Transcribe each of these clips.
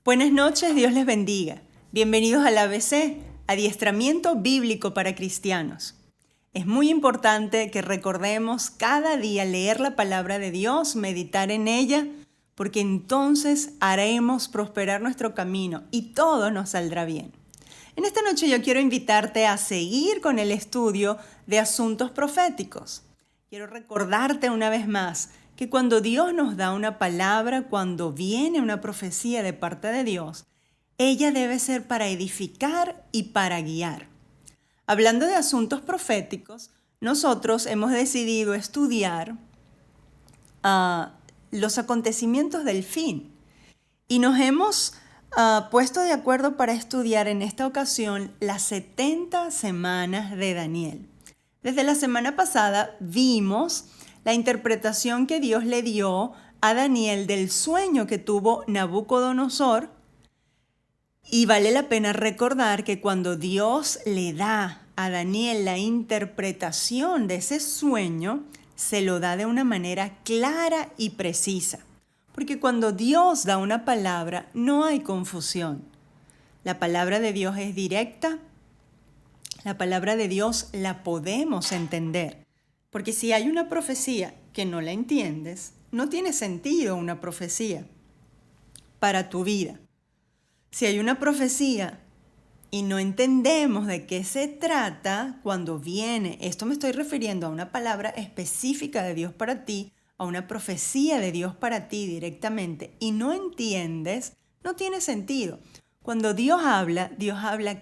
Buenas noches, Dios les bendiga. Bienvenidos al ABC, Adiestramiento Bíblico para Cristianos. Es muy importante que recordemos cada día leer la palabra de Dios, meditar en ella, porque entonces haremos prosperar nuestro camino y todo nos saldrá bien. En esta noche yo quiero invitarte a seguir con el estudio de asuntos proféticos. Quiero recordarte una vez más que cuando Dios nos da una palabra, cuando viene una profecía de parte de Dios, ella debe ser para edificar y para guiar. Hablando de asuntos proféticos, nosotros hemos decidido estudiar los acontecimientos del fin y nos hemos puesto de acuerdo para estudiar en esta ocasión las 70 semanas de Daniel. Desde la semana pasada vimos la interpretación que Dios le dio a Daniel del sueño que tuvo Nabucodonosor. Y vale la pena recordar que cuando Dios le da a Daniel la interpretación de ese sueño, se lo da de una manera clara y precisa. Porque cuando Dios da una palabra, no hay confusión. La palabra de Dios es directa. La palabra de Dios la podemos entender. Porque si hay una profecía que no la entiendes, no tiene sentido una profecía para tu vida. Si hay una profecía y no entendemos de qué se trata, cuando viene, esto me estoy refiriendo a una palabra específica de Dios para ti, a una profecía de Dios para ti directamente, y no entiendes, no tiene sentido. Cuando Dios habla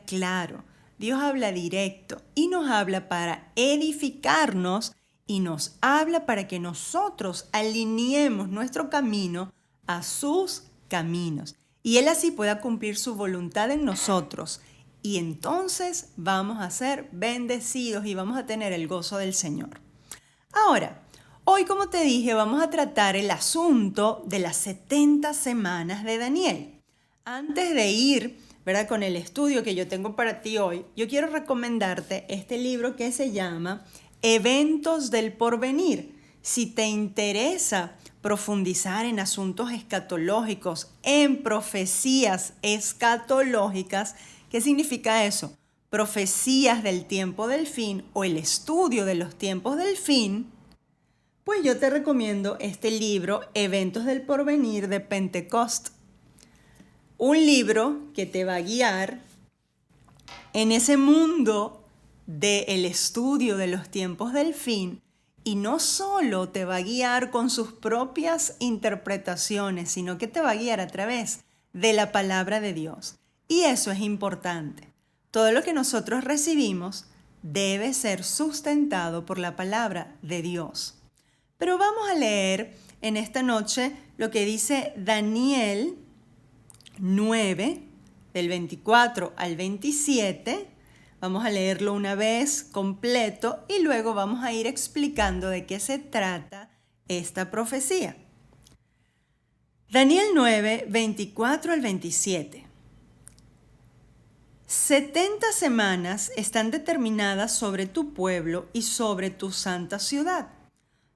claro, Dios habla directo y nos habla para edificarnos y nos habla para que nosotros alineemos nuestro camino a sus caminos. Y Él así pueda cumplir su voluntad en nosotros. Y entonces vamos a ser bendecidos y vamos a tener el gozo del Señor. Ahora, hoy, como te dije, vamos a tratar el asunto de las 70 semanas de Daniel. Antes de ir, ¿verdad?, con el estudio que yo tengo para ti hoy, yo quiero recomendarte este libro que se llama Eventos del Porvenir. Si te interesa profundizar en asuntos escatológicos, en profecías escatológicas, ¿qué significa eso? Profecías del tiempo del fin o el estudio de los tiempos del fin, pues yo te recomiendo este libro, Eventos del Porvenir de Pentecost. Un libro que te va a guiar en ese mundo del estudio de los tiempos del fin, y no solo te va a guiar con sus propias interpretaciones, sino que te va a guiar a través de la palabra de Dios. Y eso es importante. Todo lo que nosotros recibimos debe ser sustentado por la palabra de Dios. Pero vamos a leer en esta noche lo que dice Daniel 9, del 24 al 27. Vamos a leerlo una vez completo y luego vamos a ir explicando de qué se trata esta profecía. Daniel 9, 24 al 27. 70 semanas están determinadas sobre tu pueblo y sobre tu santa ciudad,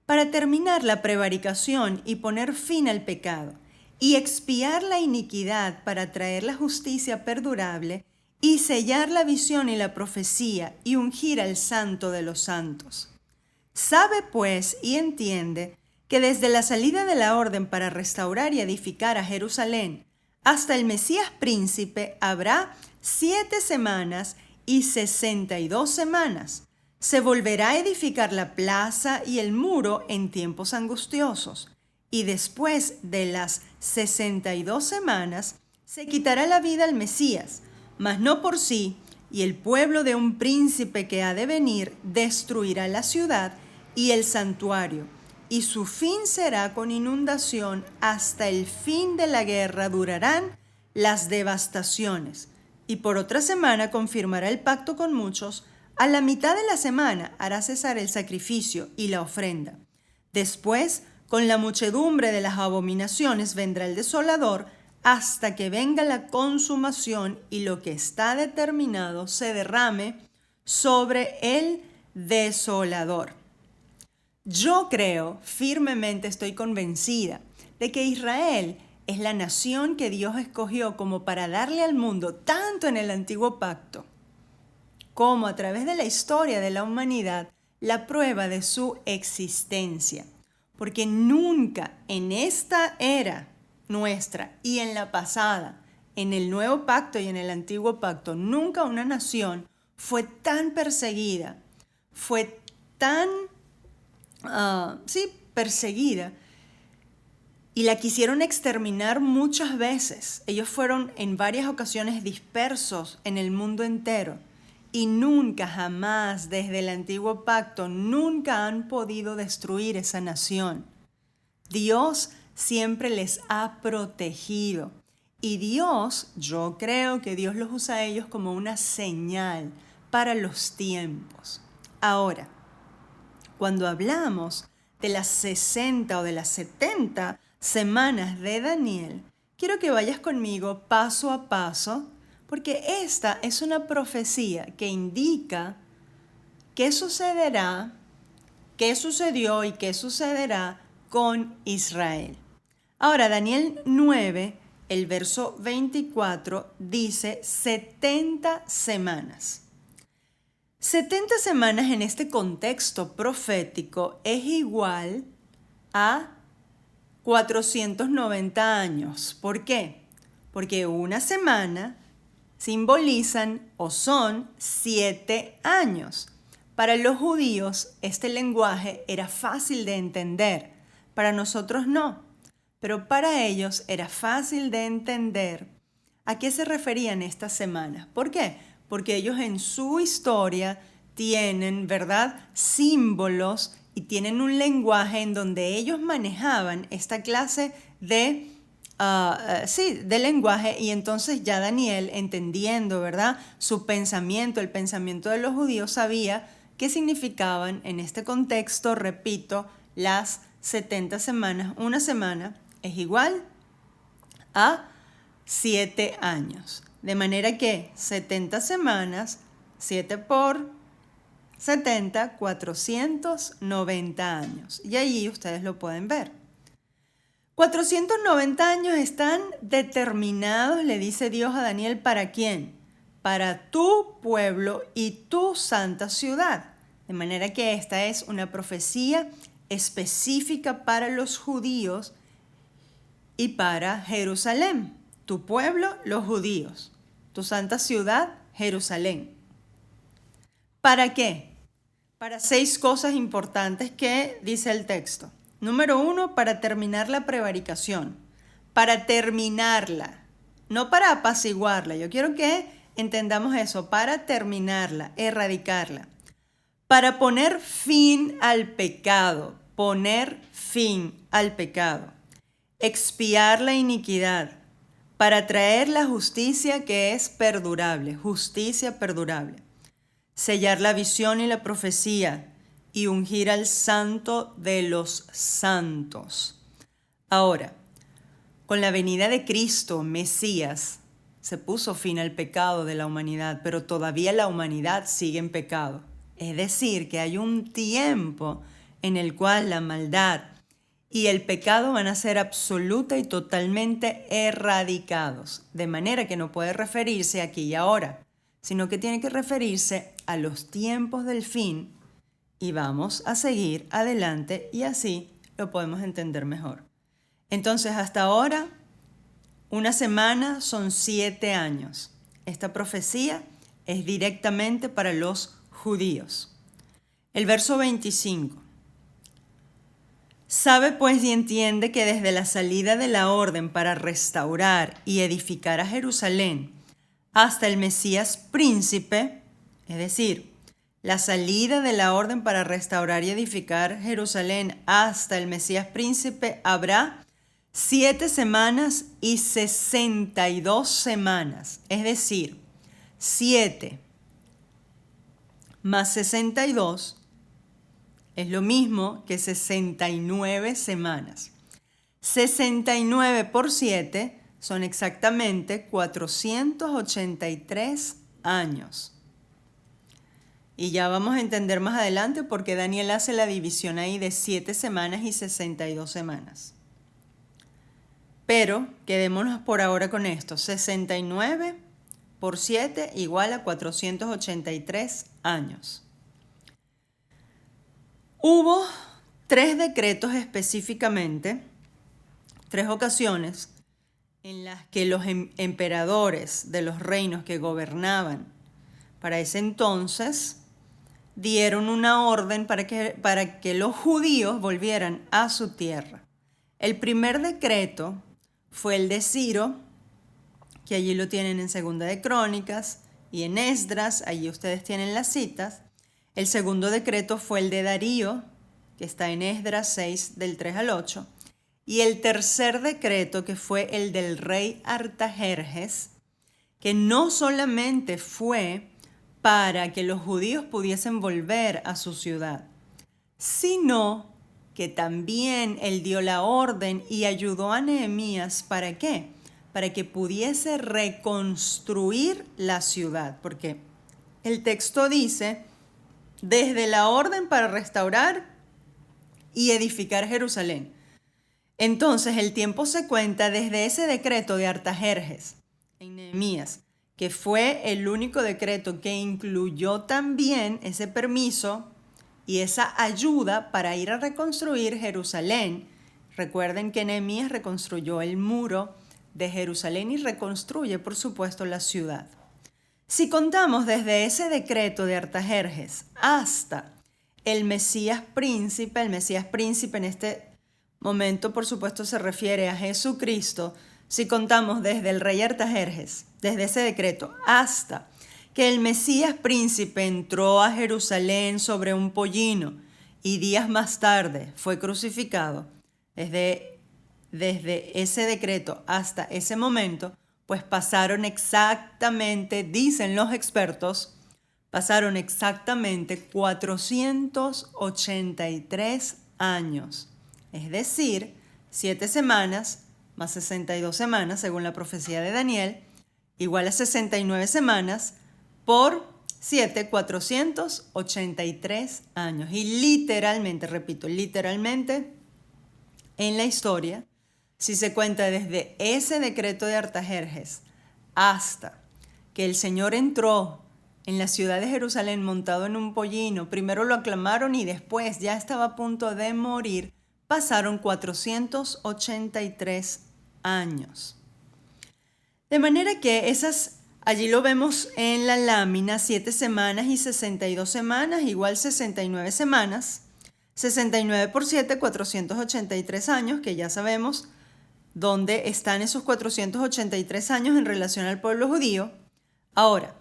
para terminar la prevaricación y poner fin al pecado, y expiar la iniquidad para traer la justicia perdurable, y sellar la visión y la profecía, y ungir al Santo de los santos. Sabe pues y entiende que desde la salida de la orden para restaurar y edificar a Jerusalén hasta el Mesías príncipe habrá 7 semanas y 62 semanas. Se volverá a edificar la plaza y el muro en tiempos angustiosos. Y después de las 62 semanas se quitará la vida al Mesías, mas no por sí, y el pueblo de un príncipe que ha de venir destruirá la ciudad y el santuario, y su fin será con inundación. Hasta el fin de la guerra durarán las devastaciones. Y por otra semana confirmará el pacto con muchos. A la mitad de la semana hará cesar el sacrificio y la ofrenda. Después, con la muchedumbre de las abominaciones vendrá el desolador, hasta que venga la consumación y lo que está determinado se derrame sobre el desolador. Yo creo, firmemente estoy convencida, de que Israel es la nación que Dios escogió como para darle al mundo, tanto en el antiguo pacto como a través de la historia de la humanidad, la prueba de su existencia. Porque nunca en esta era nuestra y en la pasada, en el nuevo pacto y en el antiguo pacto, nunca una nación fue tan perseguida, fue tan, perseguida, y la quisieron exterminar muchas veces. Ellos fueron en varias ocasiones dispersos en el mundo entero. Y nunca, jamás, desde el antiguo pacto, nunca han podido destruir esa nación. Dios siempre les ha protegido. Y Dios, yo creo que Dios los usa a ellos como una señal para los tiempos. Ahora, cuando hablamos de las 60 o de las 70 semanas de Daniel, quiero que vayas conmigo paso a paso, porque esta es una profecía que indica qué sucederá, qué sucedió y qué sucederá con Israel. Ahora, Daniel 9, el verso 24, dice 70 semanas. 70 semanas en este contexto profético es igual a 490 años. ¿Por qué? Porque una semana simbolizan o son 7 años. Para los judíos este lenguaje era fácil de entender, para nosotros no, pero para ellos era fácil de entender a qué se referían estas semanas. ¿Por qué? Porque ellos en su historia tienen, ¿verdad?, símbolos y tienen un lenguaje en donde ellos manejaban esta clase de de lenguaje, y entonces ya Daniel, entendiendo, ¿verdad?, su pensamiento, el pensamiento de los judíos, sabía qué significaban en este contexto, repito, las 70 semanas. Una semana es igual a 7 años. De manera que 70 semanas, 7 por 70, 490 años. Y allí ustedes lo pueden ver. 490 años están determinados, le dice Dios a Daniel, ¿para quién? Para tu pueblo y tu santa ciudad. De manera que esta es una profecía específica para los judíos y para Jerusalén. Tu pueblo, los judíos. Tu santa ciudad, Jerusalén. ¿Para qué? Para 6 cosas importantes que dice el texto. Número 1, para terminar la prevaricación, para terminarla, no para apaciguarla. Yo quiero que entendamos eso, para terminarla, erradicarla, para poner fin al pecado, expiar la iniquidad, para traer la justicia que es perdurable, justicia perdurable, sellar la visión y la profecía, y ungir al santo de los santos. Ahora, con la venida de Cristo, Mesías, se puso fin al pecado de la humanidad, pero todavía la humanidad sigue en pecado. Es decir, que hay un tiempo en el cual la maldad y el pecado van a ser absoluta y totalmente erradicados, de manera que no puede referirse aquí y ahora, sino que tiene que referirse a los tiempos del fin. Y vamos a seguir adelante y así lo podemos entender mejor. Entonces, hasta ahora, una semana son 7 años. Esta profecía es directamente para los judíos. El verso 25. Sabe pues y entiende que desde la salida de la orden para restaurar y edificar a Jerusalén hasta el Mesías príncipe, es decir, la salida de la orden para restaurar y edificar Jerusalén hasta el Mesías príncipe, habrá 7 semanas y 62 semanas. Es decir, 7 más 62 es lo mismo que 69 semanas. 69 por 7 son exactamente 483 años. Y ya vamos a entender más adelante por qué Daniel hace la división ahí de 7 semanas y 62 semanas. Pero quedémonos por ahora con esto. 69 por 7 igual a 483 años. Hubo 3 decretos específicamente, 3 ocasiones en las que los emperadores de los reinos que gobernaban para ese entonces dieron una orden para que los judíos volvieran a su tierra. El primer decreto fue el de Ciro, que allí lo tienen en Segunda de Crónicas y en Esdras, allí ustedes tienen las citas. El segundo decreto fue el de Darío, que está en Esdras 6 del 3 al 8. Y el tercer decreto, que fue el del rey Artajerjes, que no solamente fue para que los judíos pudiesen volver a su ciudad, sino que también él dio la orden y ayudó a Nehemías, ¿para qué? Para que pudiese reconstruir la ciudad, porque el texto dice, desde la orden para restaurar y edificar Jerusalén. Entonces el tiempo se cuenta desde ese decreto de Artajerjes en Nehemías, que fue el único decreto que incluyó también ese permiso y esa ayuda para ir a reconstruir Jerusalén. Recuerden que Nehemías reconstruyó el muro de Jerusalén y reconstruye, por supuesto, la ciudad. Si contamos desde ese decreto de Artajerjes hasta el Mesías príncipe en este momento, por supuesto, se refiere a Jesucristo. Si contamos desde el rey Artajerjes, desde ese decreto, hasta que el Mesías príncipe entró a Jerusalén sobre un pollino y días más tarde fue crucificado, desde ese decreto hasta ese momento, pues pasaron exactamente, dicen los expertos, pasaron exactamente 483 años. Es decir, 7 semanas más 62 semanas, según la profecía de Daniel, igual a 69 semanas por 7, 483 años. Y literalmente, repito, literalmente, en la historia, si se cuenta desde ese decreto de Artajerjes hasta que el Señor entró en la ciudad de Jerusalén montado en un pollino, primero lo aclamaron y después ya estaba a punto de morir, pasaron 483 años. De manera que allí lo vemos en la lámina, 7 semanas y 62 semanas, igual 69 semanas. 69 por 7, 483 años, que ya sabemos dónde están esos 483 años en relación al pueblo judío. Ahora,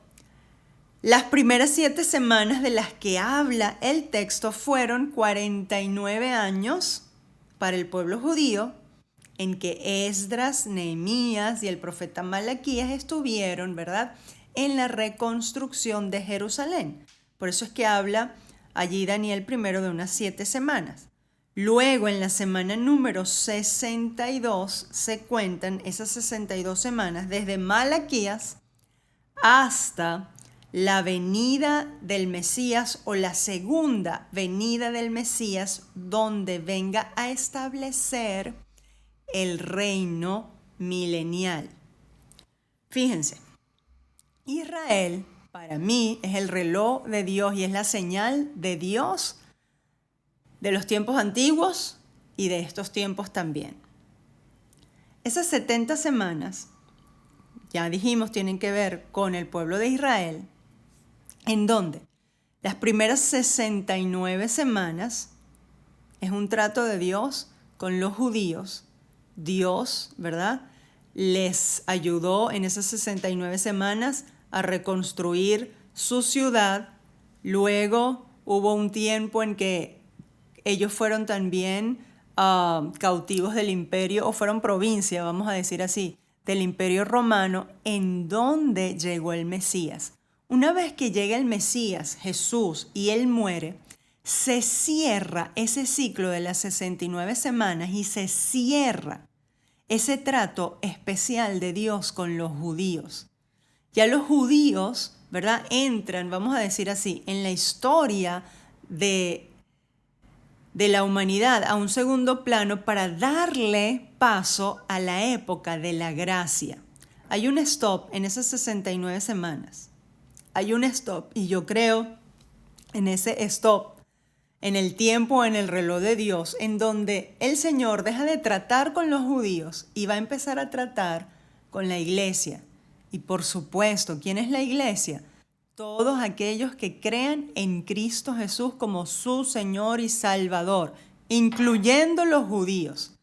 las primeras 7 semanas de las que habla el texto fueron 49 años para el pueblo judío, en que Esdras, Nehemías y el profeta Malaquías estuvieron, ¿verdad?, en la reconstrucción de Jerusalén. Por eso es que habla allí Daniel primero de unas 7 semanas. Luego, en la semana número 62, se cuentan esas 62 semanas desde Malaquías hasta la venida del Mesías o la segunda venida del Mesías, donde venga a establecer el reino milenial. Fíjense, Israel para mí es el reloj de Dios y es la señal de Dios de los tiempos antiguos y de estos tiempos también. Esas 70 semanas, ya dijimos, tienen que ver con el pueblo de Israel, en donde las primeras 69 semanas es un trato de Dios con los judíos. Dios, ¿verdad?, les ayudó en esas 69 semanas a reconstruir su ciudad. Luego hubo un tiempo en que ellos fueron también cautivos del imperio, o fueron provincia, vamos a decir así, del imperio romano, en donde llegó el Mesías. Una vez que llega el Mesías, Jesús, y él muere, se cierra ese ciclo de las 69 semanas y se cierra ese trato especial de Dios con los judíos. Ya los judíos, ¿verdad?, entran, vamos a decir así, en la historia de de la humanidad a un segundo plano para darle paso a la época de la gracia. Hay un stop en esas 69 semanas. Hay un stop y yo creo en ese stop, en el tiempo, en el reloj de Dios, en donde el Señor deja de tratar con los judíos y va a empezar a tratar con la iglesia. Y por supuesto, ¿quién es la iglesia? Todos aquellos que crean en Cristo Jesús como su Señor y Salvador, incluyendo los judíos.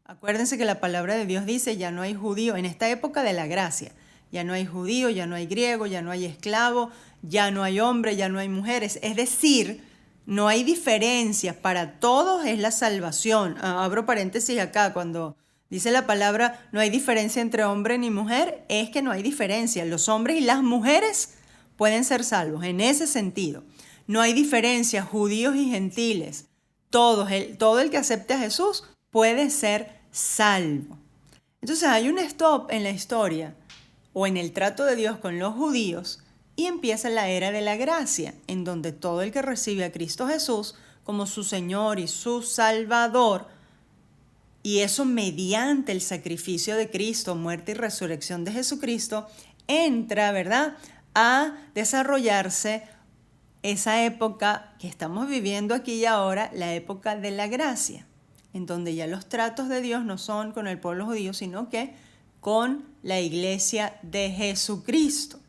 Acuérdense que la palabra de Dios dice, ya no hay judío, en esta época de la gracia, ya no hay judío, ya no hay griego, ya no hay esclavo, ya no hay hombre, ya no hay mujeres. Es decir, no hay diferencias, para todos es la salvación. Abro paréntesis acá, cuando dice la palabra no hay diferencia entre hombre ni mujer, es que no hay diferencia. Los hombres y las mujeres pueden ser salvos, en ese sentido. No hay diferencia, judíos y gentiles. Todo el que acepte a Jesús puede ser salvo. Entonces hay un stop en la historia o en el trato de Dios con los judíos y empieza la era de la gracia, en donde todo el que recibe a Cristo Jesús como su Señor y su Salvador, y eso mediante el sacrificio de Cristo, muerte y resurrección de Jesucristo, entra, ¿verdad?, a desarrollarse esa época que estamos viviendo aquí y ahora, la época de la gracia, en donde ya los tratos de Dios no son con el pueblo judío, sino que con la iglesia de Jesucristo.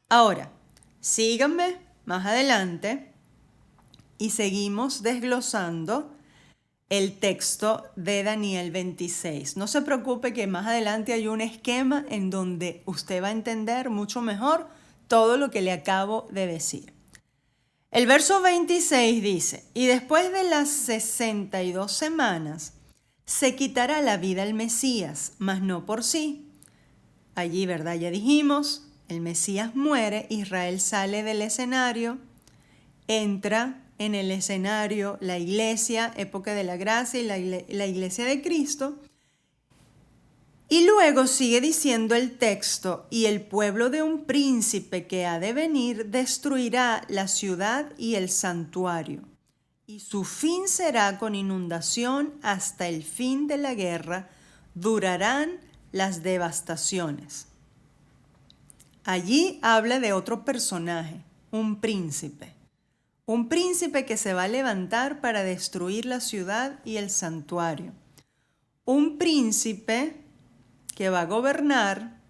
Ahora, síganme más adelante y seguimos desglosando el texto de Daniel 26. No se preocupe que más adelante hay un esquema en donde usted va a entender mucho mejor todo lo que le acabo de decir. El verso 26 dice, y después de las 62 semanas se quitará la vida al Mesías, mas no por sí. Allí, ¿verdad? Ya dijimos, el Mesías muere, Israel sale del escenario, entra en el escenario la iglesia, época de la gracia y la iglesia de Cristo. Y luego sigue diciendo el texto, y el pueblo de un príncipe que ha de venir destruirá la ciudad y el santuario, y su fin será con inundación hasta el fin de la guerra, durarán las devastaciones. Allí habla de otro personaje, un príncipe que se va a levantar para destruir la ciudad y el santuario. Un príncipe que va a gobernar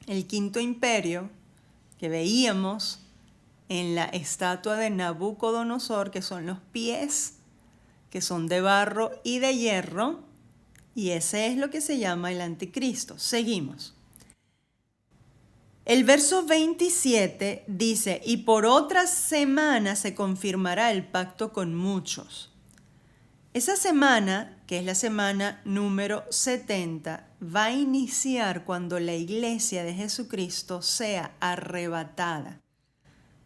el quinto imperio que veíamos en la estatua de Nabucodonosor, que son los pies, que son de barro y de hierro, y ese es lo que se llama el anticristo. Seguimos. El verso 27 dice, y por otra semana se confirmará el pacto con muchos. Esa semana, que es la semana número 70, va a iniciar cuando la iglesia de Jesucristo sea arrebatada.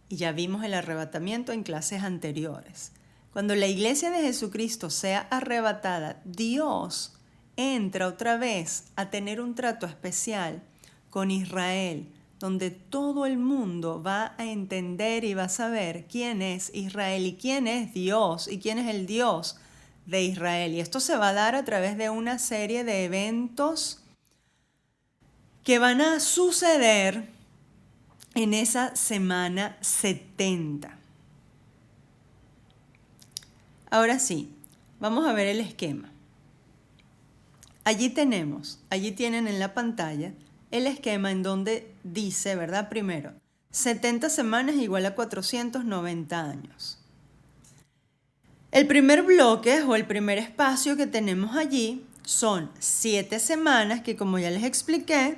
Y ya vimos el arrebatamiento en clases anteriores. Cuando la iglesia de Jesucristo sea arrebatada, Dios entra otra vez a tener un trato especial con Israel, donde todo el mundo va a entender y va a saber quién es Israel y quién es Dios y quién es el Dios de Israel. Y esto se va a dar a través de una serie de eventos que van a suceder en esa semana 70. Ahora sí, vamos a ver el esquema. Allí tienen en la pantalla el esquema en donde dice, ¿verdad? Primero, 70 semanas igual a 490 años. El primer bloque o el primer espacio que tenemos allí son 7 semanas que, como ya les expliqué,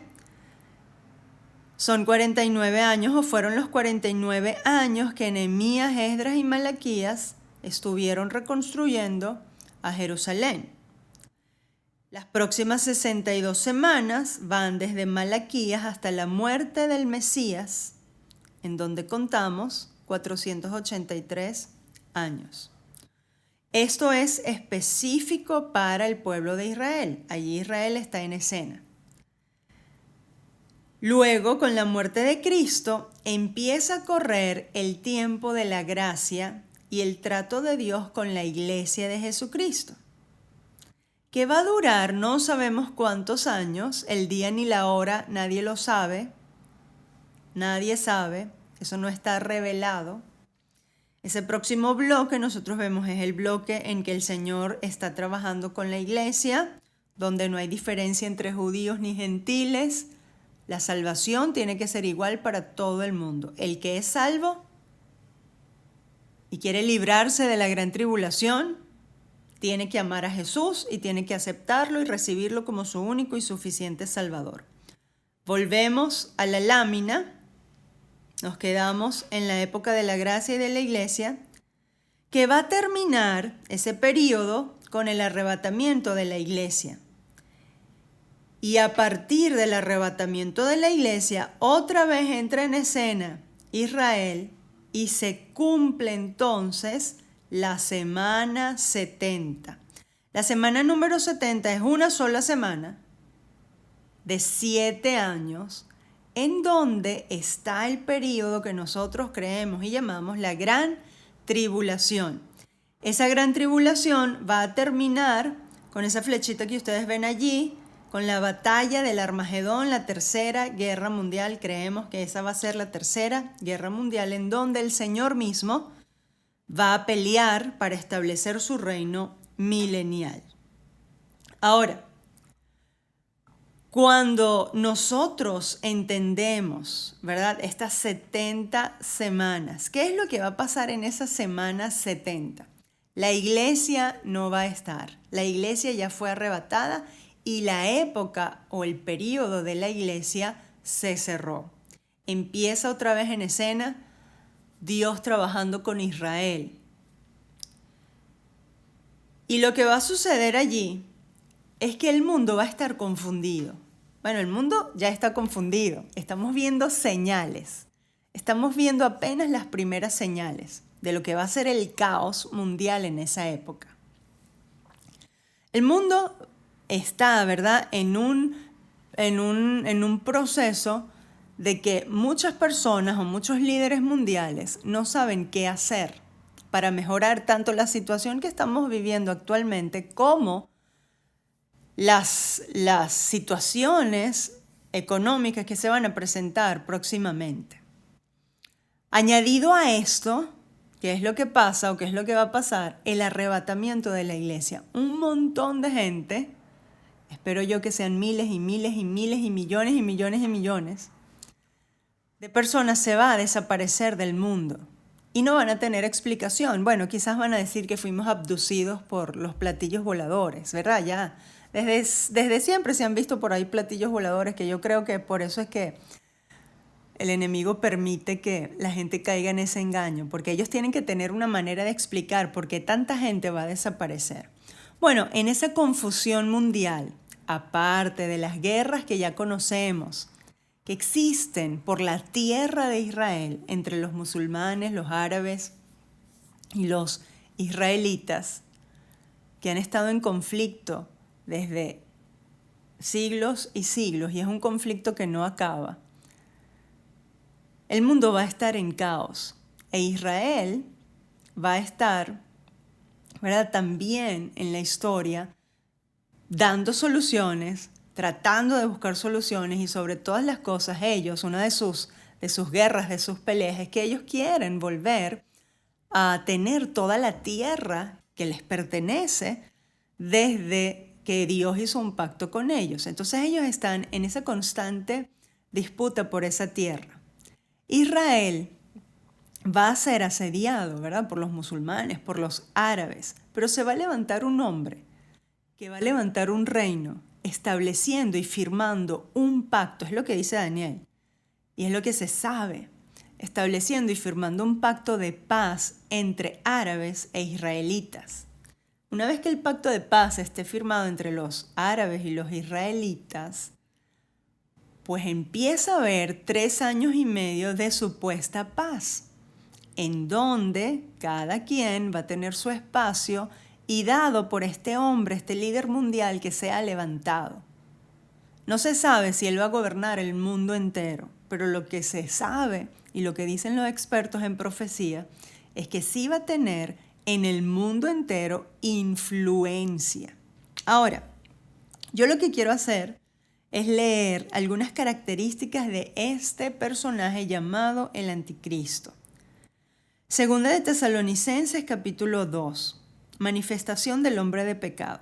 son 49 años o fueron los 49 años que Nehemías, Esdras y Malaquías estuvieron reconstruyendo a Jerusalén. Las próximas 62 semanas van desde Malaquías hasta la muerte del Mesías, en donde contamos 483 años. Esto es específico para el pueblo de Israel. Allí Israel está en escena. Luego, con la muerte de Cristo, empieza a correr el tiempo de la gracia y el trato de Dios con la iglesia de Jesucristo, que va a durar no sabemos cuántos años, el día ni la hora, nadie lo sabe, nadie sabe, eso no está revelado. Ese próximo bloque nosotros vemos es el bloque en que el Señor está trabajando con la iglesia, donde no hay diferencia entre judíos ni gentiles. La salvación tiene que ser igual para todo el mundo. El que es salvo y quiere librarse de la gran tribulación, tiene que amar a Jesús y tiene que aceptarlo y recibirlo como su único y suficiente Salvador. Volvemos a la lámina. Nos quedamos en la época de la gracia y de la iglesia, que va a terminar ese periodo con el arrebatamiento de la iglesia. Y a partir del arrebatamiento de la iglesia, otra vez entra en escena Israel y se cumple entonces la semana 70. La semana número 70 es una sola semana de 7 años, en donde está el periodo que nosotros creemos y llamamos la gran tribulación. Esa gran tribulación va a terminar con esa flechita que ustedes ven allí, con la batalla del Armagedón, la tercera guerra mundial. Creemos que esa va a ser la tercera guerra mundial, en donde el Señor mismo va a pelear para establecer su reino milenial. Ahora, cuando nosotros entendemos, ¿verdad?, estas 70 semanas, ¿qué es lo que va a pasar en esas semanas 70? La iglesia no va a estar. La iglesia ya fue arrebatada y la época o el periodo de la iglesia se cerró. Empieza otra vez en escena Dios trabajando con Israel. Y lo que va a suceder allí es que el mundo va a estar confundido. Bueno, el mundo ya está confundido. Estamos viendo señales. Estamos viendo apenas las primeras señales de lo que va a ser el caos mundial en esa época. El mundo está, ¿verdad?, en un proceso de que muchas personas o muchos líderes mundiales no saben qué hacer para mejorar tanto la situación que estamos viviendo actualmente como las situaciones económicas que se van a presentar próximamente. Añadido a esto, ¿qué es lo que pasa o qué es lo que va a pasar? El arrebatamiento de la iglesia. Un montón de gente, espero yo que sean miles y miles y miles y millones y millones y millones de personas, se va a desaparecer del mundo y no van a tener explicación. Bueno, quizás van a decir que fuimos abducidos por los platillos voladores, ¿verdad? Ya desde siempre se han visto por ahí platillos voladores, que yo creo que por eso es que el enemigo permite que la gente caiga en ese engaño, porque ellos tienen que tener una manera de explicar por qué tanta gente va a desaparecer. Bueno, en esa confusión mundial, aparte de las guerras que ya conocemos, que existen por la tierra de Israel entre los musulmanes, los árabes y los israelitas, que han estado en conflicto desde siglos y siglos, y es un conflicto que no acaba. El mundo va a estar en caos e Israel va a estar, ¿verdad?, también en la historia dando soluciones, tratando de buscar soluciones, y sobre todas las cosas ellos, una de sus guerras, de sus peleas, es que ellos quieren volver a tener toda la tierra que les pertenece desde que Dios hizo un pacto con ellos. Entonces ellos están en esa constante disputa por esa tierra. Israel va a ser asediado, ¿verdad?, por los musulmanes, por los árabes, pero se va a levantar un hombre que va a levantar un reino, estableciendo y firmando un pacto, es lo que dice Daniel, y es lo que se sabe, estableciendo y firmando un pacto de paz entre árabes e israelitas. Una vez que el pacto de paz esté firmado entre los árabes y los israelitas, pues empieza a haber 3 años y medio de supuesta paz, en donde cada quien va a tener su espacio y dado por este hombre, este líder mundial que se ha levantado. No se sabe si él va a gobernar el mundo entero, pero lo que se sabe y lo que dicen los expertos en profecía es que sí va a tener en el mundo entero influencia. Ahora, yo lo que quiero hacer es leer algunas características de este personaje llamado el Anticristo. Segunda de Tesalonicenses capítulo 2, manifestación del hombre de pecado.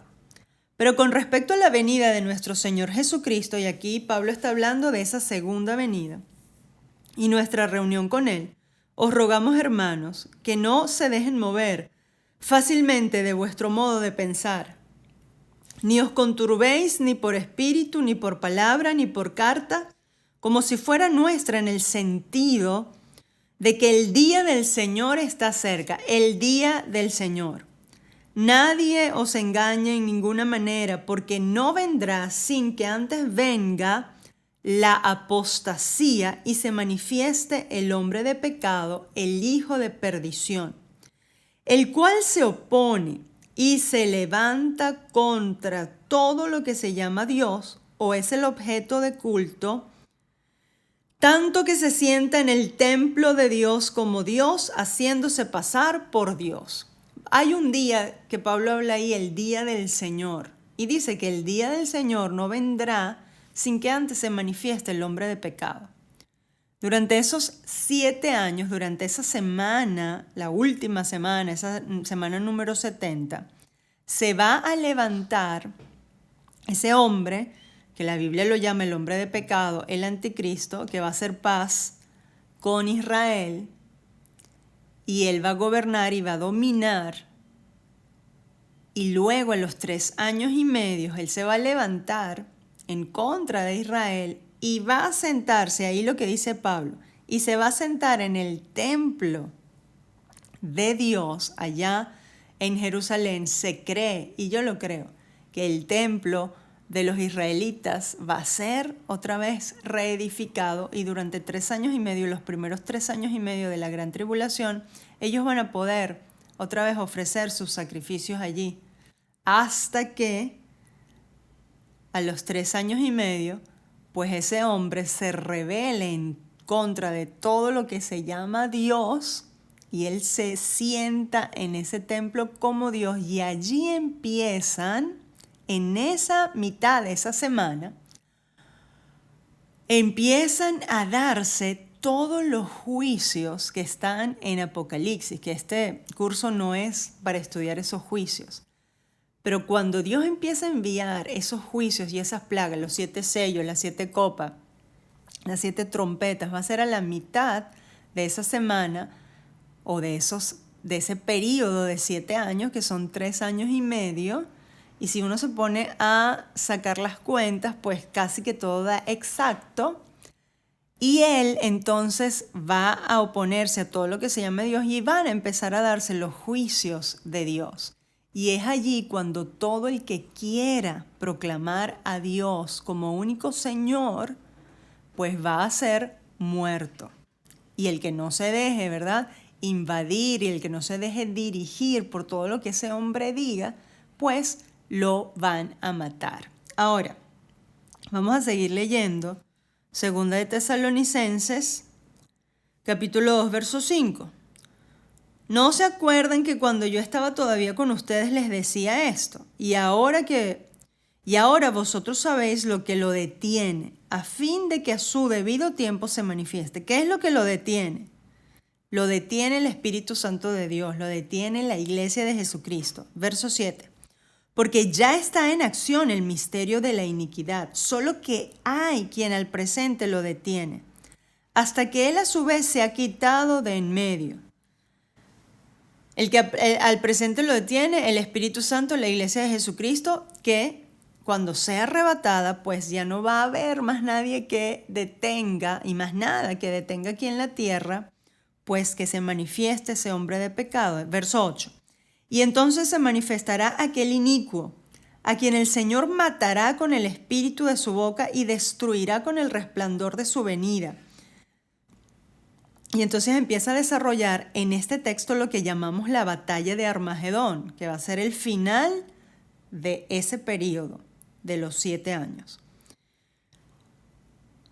Pero con respecto a la venida de nuestro Señor Jesucristo, y aquí Pablo está hablando de esa segunda venida y nuestra reunión con Él, os rogamos, hermanos, que no se dejen mover fácilmente de vuestro modo de pensar. Ni os conturbéis ni por espíritu, ni por palabra, ni por carta, como si fuera nuestra, en el sentido de que el día del Señor está cerca, el día del Señor. Nadie os engañe en ninguna manera, porque no vendrá sin que antes venga la apostasía y se manifieste el hombre de pecado, el hijo de perdición, el cual se opone y se levanta contra todo lo que se llama Dios o es el objeto de culto, tanto que se sienta en el templo de Dios como Dios, haciéndose pasar por Dios. Hay un día que Pablo habla ahí, el día del Señor, y dice que el día del Señor no vendrá sin que antes se manifieste el hombre de pecado. Durante esos 7 años, durante esa semana, la última semana, esa semana número 70, se va a levantar ese hombre, que la Biblia lo llama el hombre de pecado, el Anticristo, que va a hacer paz con Israel, y él va a gobernar y va a dominar. Y luego, en los 3 años y medio, él se va a levantar en contra de Israel y va a sentarse, ahí lo que dice Pablo, y se va a sentar en el templo de Dios allá en Jerusalén. Se cree, y yo lo creo, que el templo de los israelitas va a ser otra vez reedificado, y durante 3 años y medio, los primeros 3 años y medio de la gran tribulación, ellos van a poder otra vez ofrecer sus sacrificios allí, hasta que a los 3 años y medio, pues ese hombre se rebele en contra de todo lo que se llama Dios, y él se sienta en ese templo como Dios, y allí empiezan, en esa mitad de esa semana, empiezan a darse todos los juicios que están en Apocalipsis, que este curso no es para estudiar esos juicios. Pero cuando Dios empieza a enviar esos juicios y esas plagas, los 7 sellos, las 7 copas, las 7 trompetas, va a ser a la mitad de esa semana o de ese periodo de 7 años, que son 3 años y medio. Y si uno se pone a sacar las cuentas, pues casi que todo da exacto. Y él entonces va a oponerse a todo lo que se llama Dios y van a empezar a darse los juicios de Dios. Y es allí cuando todo el que quiera proclamar a Dios como único Señor, pues va a ser muerto. Y el que no se deje, ¿verdad?, invadir, y el que no se deje dirigir por todo lo que ese hombre diga, pues lo van a matar. Ahora, vamos a seguir leyendo Segunda de Tesalonicenses, capítulo 2, verso 5. ¿No se acuerdan que cuando yo estaba todavía con ustedes les decía esto? Y ahora vosotros sabéis lo que lo detiene, a fin de que a su debido tiempo se manifieste. ¿Qué es lo que lo detiene? Lo detiene el Espíritu Santo de Dios, lo detiene la iglesia de Jesucristo. Verso 7. Porque ya está en acción el misterio de la iniquidad, solo que hay quien al presente lo detiene, hasta que él a su vez se ha quitado de en medio. El que al presente lo detiene, el Espíritu Santo, la iglesia de Jesucristo, que cuando sea arrebatada, pues ya no va a haber más nadie que detenga, y más nada que detenga aquí en la tierra, pues que se manifieste ese hombre de pecado. Verso 8. Y entonces se manifestará aquel inicuo, a quien el Señor matará con el espíritu de su boca y destruirá con el resplandor de su venida. Y entonces empieza a desarrollar en este texto lo que llamamos la batalla de Armagedón, que va a ser el final de ese periodo de los 7 años.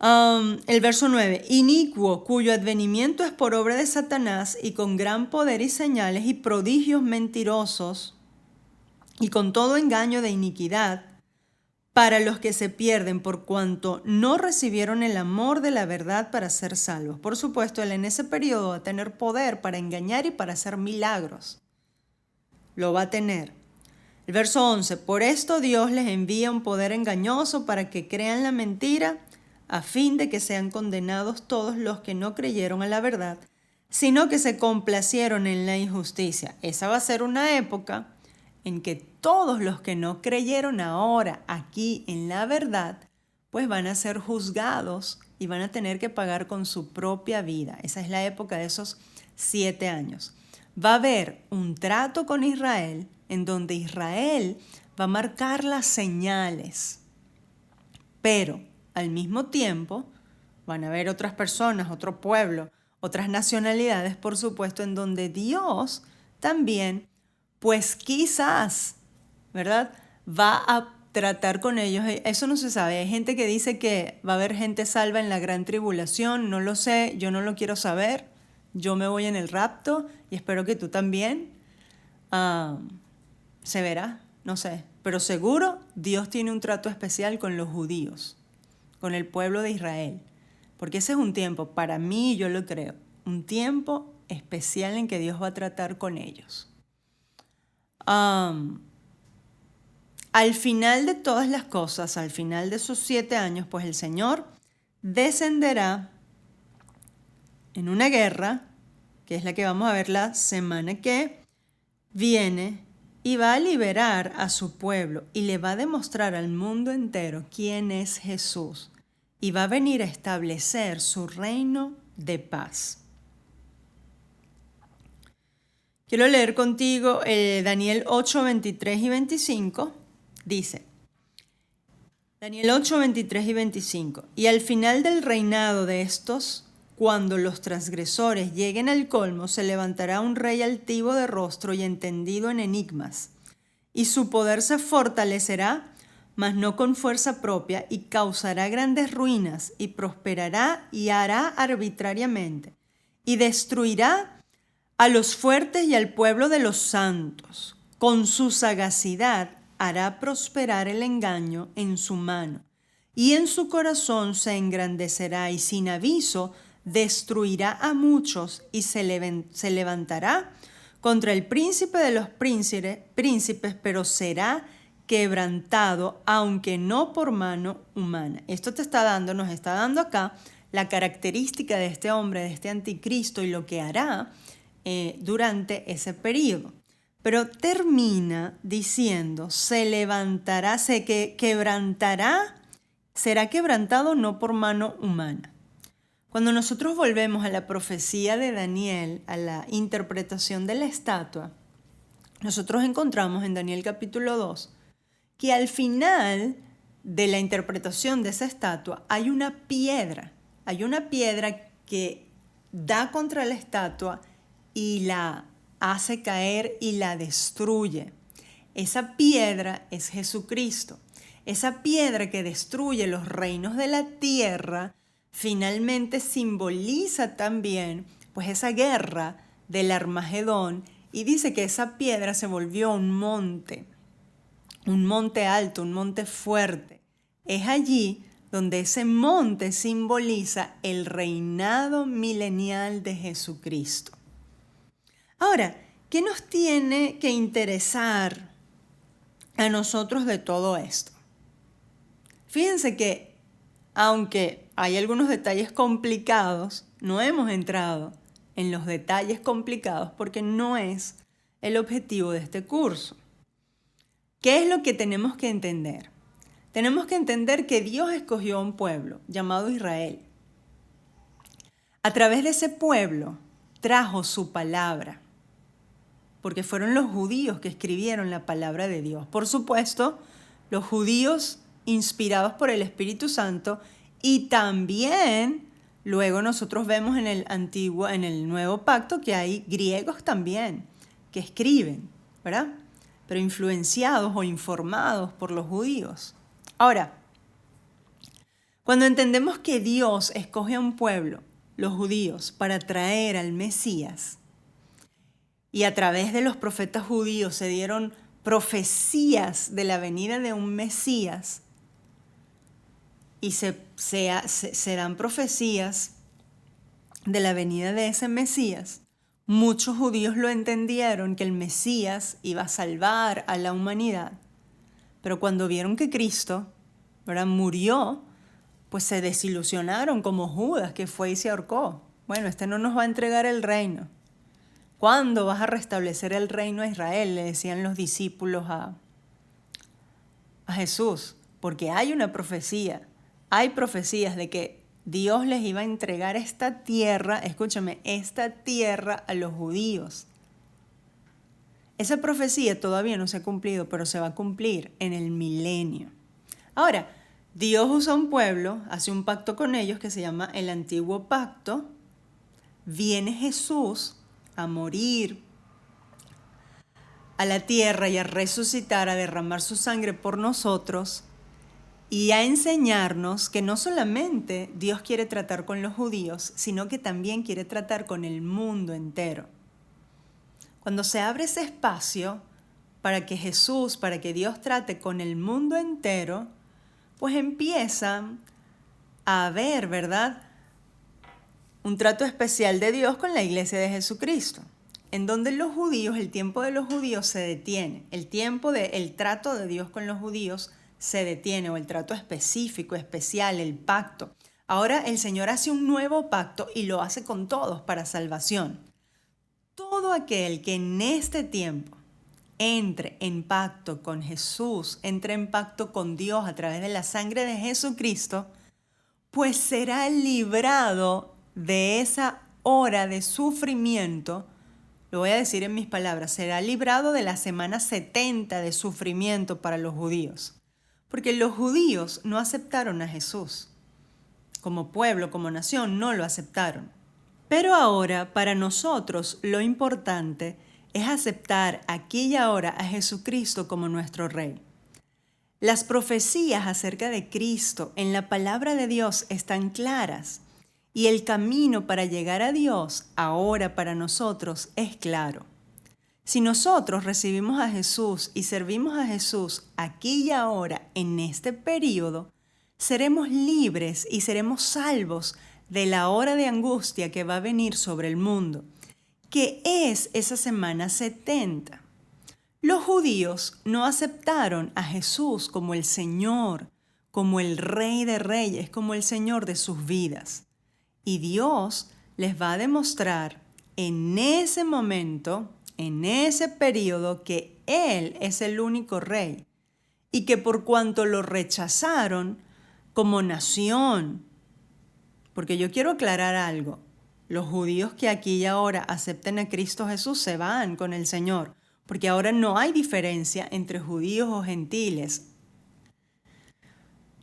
El verso 9, inicuo, cuyo advenimiento es por obra de Satanás y con gran poder y señales y prodigios mentirosos y con todo engaño de iniquidad para los que se pierden por cuanto no recibieron el amor de la verdad para ser salvos. Por supuesto, él en ese periodo va a tener poder para engañar y para hacer milagros. Lo va a tener. El verso 11, por esto Dios les envía un poder engañoso para que crean la mentira, a fin de que sean condenados todos los que no creyeron a la verdad, sino que se complacieron en la injusticia. Esa va a ser una época en que todos los que no creyeron ahora aquí en la verdad, pues van a ser juzgados y van a tener que pagar con su propia vida. Esa es la época de esos 7 años. Va a haber un trato con Israel en donde Israel va a marcar las señales, pero al mismo tiempo van a haber otras personas, otro pueblo, otras nacionalidades, por supuesto, en donde Dios también, pues quizás, ¿verdad?, va a tratar con ellos. Eso no se sabe. Hay gente que dice que va a haber gente salva en la gran tribulación. No lo sé, yo no lo quiero saber. Yo me voy en el rapto y espero que tú también. Se verá, no sé. Pero seguro Dios tiene un trato especial con los judíos, con el pueblo de Israel. Porque ese es un tiempo, para mí, yo lo creo, un tiempo especial en que Dios va a tratar con ellos. Al final de todas las cosas, al final de esos 7 años, pues el Señor descenderá en una guerra, que es la que vamos a ver la semana que viene, y va a liberar a su pueblo y le va a demostrar al mundo entero quién es Jesús y va a venir a establecer su reino de paz. Quiero leer contigo Daniel 8, 23 y 25. Dice, Daniel 8, 23 y 25. Y al final del reinado de estos, cuando los transgresores lleguen al colmo, se levantará un rey altivo de rostro y entendido en enigmas, y su poder se fortalecerá, mas no con fuerza propia, y causará grandes ruinas, y prosperará y hará arbitrariamente, y destruirá a los fuertes y al pueblo de los santos. Con su sagacidad hará prosperar el engaño en su mano, y en su corazón se engrandecerá, y sin aviso destruirá a muchos y se levantará contra el príncipe de los príncipes, pero será quebrantado, aunque no por mano humana. Esto nos está dando acá la característica de este hombre, de este anticristo y lo que hará durante ese periodo. Pero termina diciendo, se levantará, quebrantará, será quebrantado no por mano humana. Cuando nosotros volvemos a la profecía de Daniel, a la interpretación de la estatua, nosotros encontramos en Daniel capítulo 2 que al final de la interpretación de esa estatua hay una piedra que da contra la estatua y la hace caer y la destruye. Esa piedra es Jesucristo. Esa piedra que destruye los reinos de la tierra finalmente simboliza también pues esa guerra del Armagedón, y dice que esa piedra se volvió un monte alto, un monte fuerte. Es allí donde ese monte simboliza el reinado milenial de Jesucristo. Ahora, ¿qué nos tiene que interesar a nosotros de todo esto? Fíjense que, aunque hay algunos detalles complicados, no hemos entrado en los detalles complicados porque no es el objetivo de este curso. ¿Qué es lo que tenemos que entender? Tenemos que entender que Dios escogió a un pueblo llamado Israel. A través de ese pueblo trajo su palabra, porque fueron los judíos que escribieron la palabra de Dios. Por supuesto, los judíos inspirados por el Espíritu Santo, y también luego nosotros vemos en el Nuevo Pacto que hay griegos también que escriben, ¿verdad? Pero influenciados o informados por los judíos. Ahora, Cuando entendemos que Dios escoge a un pueblo, los judíos, para traer al Mesías, y a través de los profetas judíos se dieron profecías de la venida de un Mesías, y se dan profecías de la venida de ese Mesías, muchos judíos lo entendieron que el Mesías iba a salvar a la humanidad. Pero cuando vieron que Cristo, ¿verdad?, murió, pues se desilusionaron como Judas, que fue y se ahorcó. Bueno, este no nos va a entregar el reino. ¿Cuándo vas a restablecer el reino a Israel?, le decían los discípulos a Jesús. Porque hay una profecía, hay profecías de que Dios les iba a entregar esta tierra, escúchame, esta tierra a los judíos. Esa profecía todavía no se ha cumplido, pero se va a cumplir en el milenio. Ahora, Dios usa un pueblo, hace un pacto con ellos que se llama el Antiguo Pacto. Viene Jesús a morir a la tierra y a resucitar, a derramar su sangre por nosotros y a enseñarnos que no solamente Dios quiere tratar con los judíos, sino que también quiere tratar con el mundo entero. Cuando se abre ese espacio para que Jesús, para que Dios trate con el mundo entero, pues empieza a haber, ¿verdad?, un trato especial de Dios con la iglesia de Jesucristo, en donde los judíos, el tiempo de los judíos se detiene, el trato de Dios con los judíos se detiene, o el trato específico, especial, el pacto. Ahora el Señor hace un nuevo pacto y lo hace con todos para salvación. Todo aquel que en este tiempo entre en pacto con Jesús, entre en pacto con Dios a través de la sangre de Jesucristo, pues será librado de esa hora de sufrimiento. Lo voy a decir en mis palabras, será librado de la semana 70 de sufrimiento para los judíos. Porque los judíos no aceptaron a Jesús. Como pueblo, como nación, no lo aceptaron. Pero ahora, para nosotros, lo importante es aceptar aquí y ahora a Jesucristo como nuestro Rey. Las profecías acerca de Cristo en la palabra de Dios están claras y el camino para llegar a Dios ahora para nosotros es claro. Si nosotros recibimos a Jesús y servimos a Jesús aquí y ahora en este periodo, seremos libres y seremos salvos de la hora de angustia que va a venir sobre el mundo, que es esa semana 70. Los judíos no aceptaron a Jesús como el Señor, como el Rey de Reyes, como el Señor de sus vidas. Y Dios les va a demostrar en ese momento, en ese periodo, que Él es el único Rey. Y que por cuanto lo rechazaron como nación, porque yo quiero aclarar algo, los judíos que aquí y ahora acepten a Cristo Jesús se van con el Señor, porque ahora no hay diferencia entre judíos o gentiles.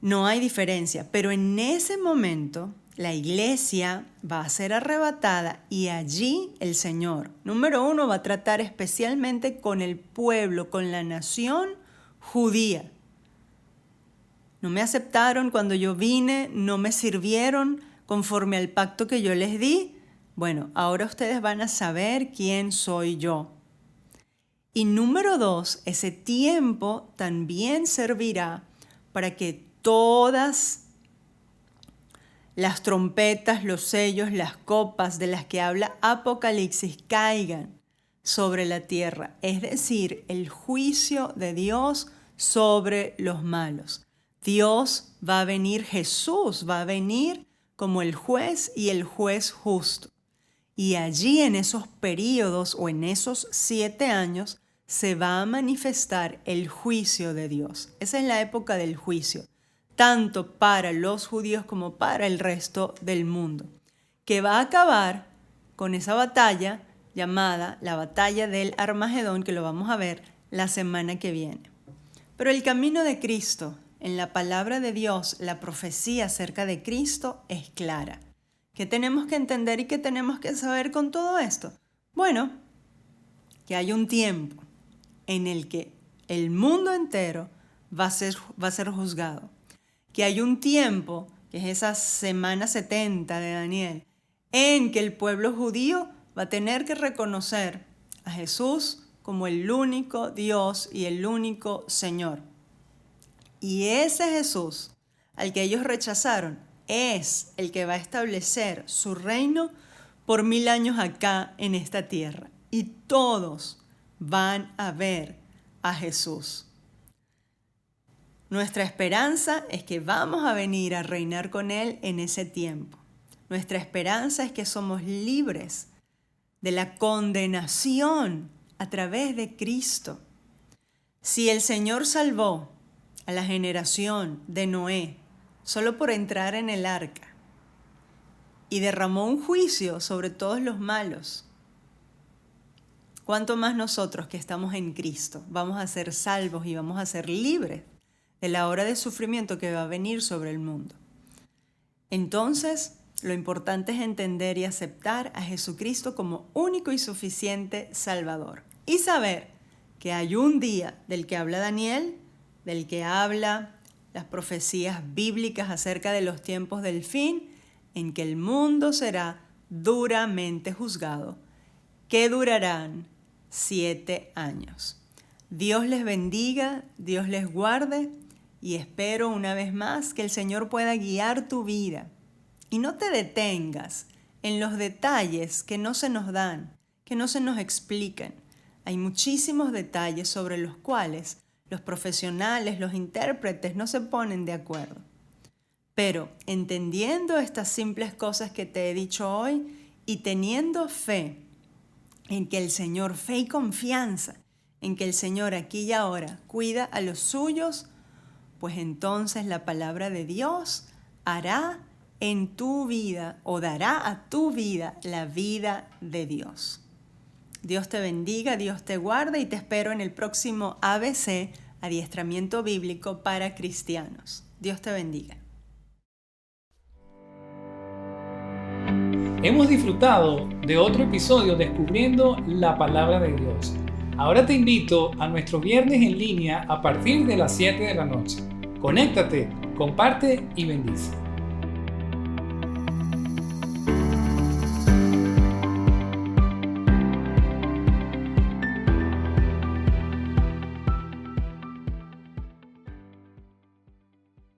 No hay diferencia, pero en ese momento la iglesia va a ser arrebatada y allí el Señor, número uno, va a tratar especialmente con el pueblo, con la nación judía. No me aceptaron cuando yo vine, no me sirvieron conforme al pacto que yo les di. Bueno, ahora ustedes van a saber quién soy yo. Y número dos, ese tiempo también servirá para que todas las trompetas, los sellos, las copas de las que habla Apocalipsis caigan sobre la tierra. Es decir, el juicio de Dios sobre los malos. Dios va a venir, Jesús va a venir como el juez y el juez justo. Y allí en esos periodos o en esos 7 años se va a manifestar el juicio de Dios. Esa es la época del juicio, tanto para los judíos como para el resto del mundo, que va a acabar con esa batalla llamada la batalla del Armagedón, que lo vamos a ver la semana que viene. Pero el camino de Cristo, en la palabra de Dios, la profecía acerca de Cristo es clara. ¿Qué tenemos que entender y qué tenemos que saber con todo esto? Bueno, que hay un tiempo en el que el mundo entero va a ser juzgado. Que hay un tiempo que es esa semana 70 de Daniel, en que el pueblo judío va a tener que reconocer a Jesús como el único Dios y el único Señor. Y ese Jesús al que ellos rechazaron es el que va a establecer su reino por 1000 años acá en esta tierra. Y todos van a ver a Jesús. Nuestra esperanza es que vamos a venir a reinar con Él en ese tiempo. Nuestra esperanza es que somos libres de la condenación a través de Cristo. Si el Señor salvó a la generación de Noé solo por entrar en el arca y derramó un juicio sobre todos los malos, ¿cuánto más nosotros que estamos en Cristo vamos a ser salvos y vamos a ser libres de la hora de sufrimiento que va a venir sobre el mundo? Entonces, lo importante es entender y aceptar a Jesucristo como único y suficiente Salvador. Y saber que hay un día del que habla Daniel, del que habla las profecías bíblicas acerca de los tiempos del fin, en que el mundo será duramente juzgado, que durarán 7 años. Dios les bendiga, Dios les guarde y espero una vez más que el Señor pueda guiar tu vida. Y no te detengas en los detalles que no se nos dan, que no se nos explican. Hay muchísimos detalles sobre los cuales los profesionales, los intérpretes no se ponen de acuerdo. Pero entendiendo estas simples cosas que te he dicho hoy y teniendo fe en que el Señor, fe y confianza en que el Señor aquí y ahora cuida a los suyos, pues entonces la palabra de Dios hará en tu vida o dará a tu vida la vida de Dios. Dios te bendiga, Dios te guarde y te espero en el próximo ABC, Adiestramiento Bíblico para Cristianos. Dios te bendiga. Hemos disfrutado de otro episodio descubriendo la palabra de Dios. Ahora te invito a nuestro viernes en línea a partir de las 7 de la noche. Conéctate, comparte y bendice.